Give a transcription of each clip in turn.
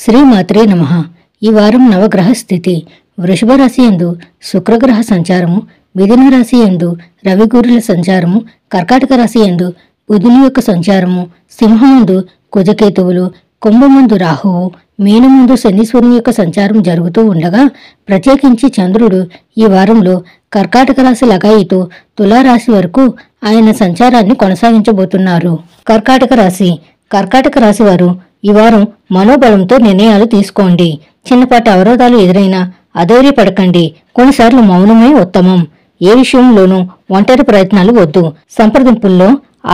శ్రీమాత్రే నమః. ఈ వారం నవగ్రహ స్థితి. వృషభ రాశి యందు శుక్రగ్రహ సంచారము, మిథున రాశి యందు రవిగురుల సంచారము, కర్కాటక రాశి యందు బుధుని యొక్క సంచారము, సింహమందు కుజకేతువులు, కుంభమందు రాహువు, మీనమందు శనీశ్వరుని యొక్క సంచారం జరుగుతూ ఉండగా ప్రత్యేకించి చంద్రుడు ఈ వారంలో కర్కాటక రాశి లగాయితో తులారాశి వరకు ఆయన సంచారాన్ని కొనసాగించబోతున్నారు. కర్కాటక రాశి వారు ఈ వారం మనోబలంతో నిర్ణయాలు తీసుకోండి. చిన్నపాటి అవరోధాలు ఎదురైనా అధైర్యపడకండి. కొన్నిసార్లు మౌనమే ఉత్తమం. ఏ విషయంలోనూ ఒంటరి ప్రయత్నాలు వద్దు. సంప్రదింపుల్లో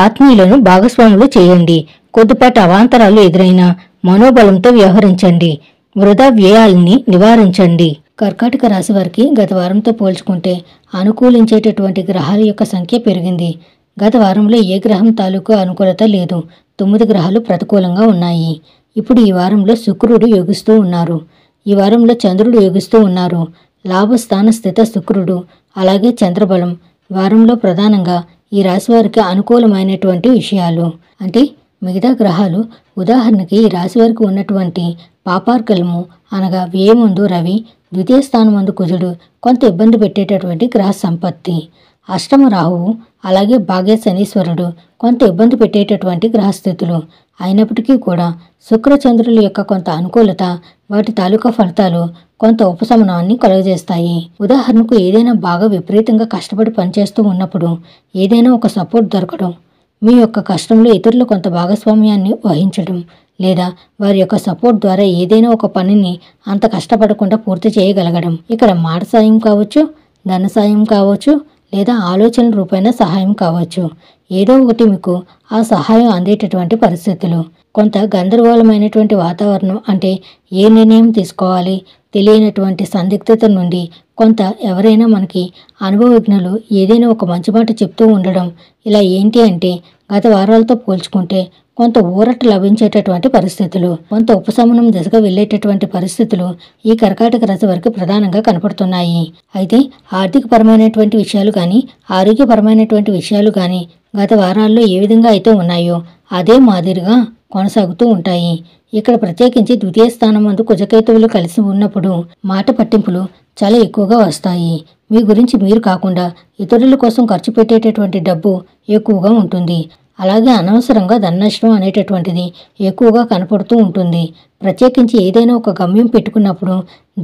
ఆత్మీయులను భాగస్వాములు చేయండి. కొద్దిపాటి అవాంతరాలు ఎదురైనా మనోబలంతో వ్యవహరించండి. వృధా వ్యయాల్ని నివారించండి. కర్కాటక రాశి వారికి గత వారంతో పోల్చుకుంటే అనుకూలించేటటువంటి గ్రహాల యొక్క సంఖ్య పెరిగింది. గత వారంలో ఏ గ్రహం తాలూకు అనుకూలత లేదు. 9 గ్రహాలు ప్రతికూలంగా ఉన్నాయి. ఇప్పుడు ఈ వారంలో శుక్రుడు యోగిస్తూ ఉన్నారు. ఈ వారంలో చంద్రుడు యోగిస్తూ ఉన్నారు. లాభస్థాన స్థిత శుక్రుడు అలాగే చంద్రబలం వారంలో ప్రధానంగా ఈ రాశి వారికి అనుకూలమైనటువంటి విషయాలు. అంటే మిగతా గ్రహాలు ఉదాహరణకి ఈ రాశి వారికి ఉన్నటువంటి పాపార్కలము అనగా వ్యయమందు రవి, ద్వితీయ స్థానమందు కుజుడు కొంత ఇబ్బంది పెట్టేటటువంటి గ్రహ సంపత్తి. అష్టమ రాహువు అలాగే భాగ్య శనీశ్వరుడు కొంత ఇబ్బంది పెట్టేటటువంటి గ్రహస్థితులు. అయినప్పటికీ కూడా శుక్రచంద్రుల యొక్క కొంత అనుకూలత వాటి తాలూకా ఫలితాలు కొంత ఉపశమనాన్ని కలుగజేస్తాయి. ఉదాహరణకు ఏదైనా బాగా విపరీతంగా కష్టపడి పనిచేస్తూ ఉన్నప్పుడు ఏదైనా ఒక సపోర్ట్ దొరకడం, మీ యొక్క కష్టంలో ఇతరులు కొంత భాగస్వామ్యాన్ని వహించడం, లేదా వారి యొక్క సపోర్ట్ ద్వారా ఏదైనా ఒక పనిని అంత కష్టపడకుండా పూర్తి చేయగలగడం. ఇక్కడ మాట సాయం కావచ్చు, ధన సాయం కావచ్చు, లేదా ఆలోచనల రూపైన సహాయం కావచ్చు. ఏదో ఒకటి మీకు ఆ సహాయం అందేటటువంటి పరిస్థితులు. కొంత గందరగోళమైనటువంటి వాతావరణం, అంటే ఏ నిర్ణయం తీసుకోవాలి తెలియనటువంటి సందిగ్ధత నుండి కొంత ఎవరైనా మనకి అనుభవజ్ఞులు ఏదైనా ఒక మంచి మాట చెప్తూ ఉండడం. ఇలా ఏంటి అంటే గత వారాలతో పోల్చుకుంటే కొంత ఊరట లభించేటటువంటి పరిస్థితులు, కొంత ఉపశమనం దిశగా వెళ్ళేటటువంటి పరిస్థితులు ఈ కర్కాటక రాశి వారికి ప్రధానంగా కనపడుతున్నాయి. అయితే ఆర్థికపరమైనటువంటి విషయాలు కానీ, ఆరోగ్యపరమైనటువంటి విషయాలు కానీ గత వారాల్లో ఏ విధంగా అయితే ఉన్నాయో అదే మాదిరిగా కొనసాగుతూ ఉంటాయి. ఇక్కడ ప్రత్యేకించి ద్వితీయ స్థానం మందు కుజకేతువులు కలిసి ఉన్నప్పుడు మాట పట్టింపులు చాలా ఎక్కువగా వస్తాయి. మీ గురించి మీరు కాకుండా ఇతరుల కోసం ఖర్చు పెట్టేటటువంటి డబ్బు ఎక్కువగా ఉంటుంది. అలాగే అనవసరంగా ధననష్టం అనేటటువంటిది ఎక్కువగా కనపడుతూ ఉంటుంది. ప్రత్యేకించి ఏదైనా ఒక గమ్యం పెట్టుకున్నప్పుడు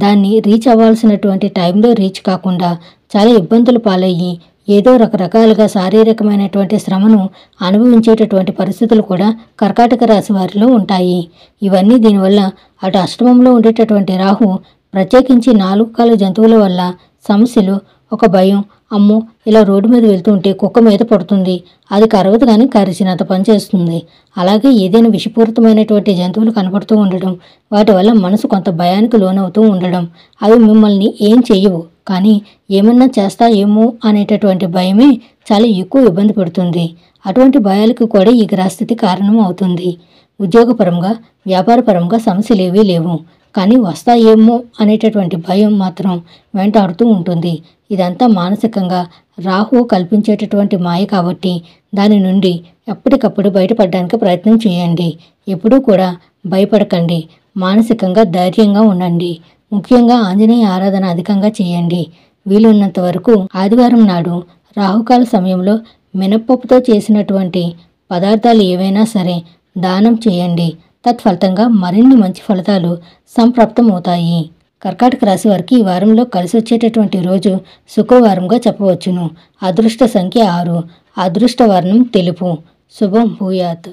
దాన్ని రీచ్ అవ్వాల్సినటువంటి టైంలో రీచ్ కాకుండా చాలా ఇబ్బందులు పాలయ్యి ఏదో రకరకాలుగా శారీరకమైనటువంటి శ్రమను అనుభవించేటటువంటి పరిస్థితులు కూడా కర్కాటక రాశి వారిలో ఉంటాయి. ఇవన్నీ దీనివల్ల అటు అష్టమంలో ఉండేటటువంటి రాహు ప్రత్యేకించి 4 కాళ్ళ జంతువుల వల్ల సమస్యలు, ఒక భయం, అమ్మో ఇలా రోడ్డు మీద వెళ్తుంటే కుక్క మీద పడుతుంది, అది కరవదు కానీ కరిచినంత పనిచేస్తుంది. అలాగే ఏదైనా విషపూరితమైనటువంటి జంతువులు కనపడుతూ ఉండడం, వాటి వల్ల మనసు కొంత భయానికి లోనవుతూ ఉండడం. అవి మిమ్మల్ని ఏం చెయ్యవు, కానీ ఏమన్నా చేస్తాయేమో అనేటటువంటి భయమే చాలా ఎక్కువ ఇబ్బంది పెడుతుంది. అటువంటి భయాలకు కూడా ఈ గ్రహస్థితి కారణం అవుతుంది. ఉద్యోగపరంగా, వ్యాపారపరంగా సమస్యలేవీ లేవు, కానీ వస్తాయేమో అనేటటువంటి భయం మాత్రం వెంటాడుతూ ఉంటుంది. ఇదంతా మానసికంగా రాహు కల్పించేటటువంటి మాయ కాబట్టి దాని నుండి ఎప్పటికప్పుడు బయటపడడానికి ప్రయత్నం చేయండి. ఎప్పుడూ కూడా భయపడకండి. మానసికంగా ధైర్యంగా ఉండండి. ముఖ్యంగా ఆంజనేయ ఆరాధన అధికంగా చేయండి. వీలున్నంత వరకు ఆదివారం నాడు రాహుకాల సమయంలో మినప్పప్పుతో చేసినటువంటి పదార్థాలు ఏవైనా సరే దానం చేయండి. తత్ఫలితంగా మరిన్ని మంచి ఫలితాలు సంప్రాప్తమవుతాయి. కర్కాటక రాశి వారికి ఈ వారంలో కలిసి వచ్చేటటువంటి రోజు శుక్రవారంగా చెప్పవచ్చును. అదృష్ట సంఖ్య 6, అదృష్ట వర్ణం తెలుపు. శుభం భూయాత్.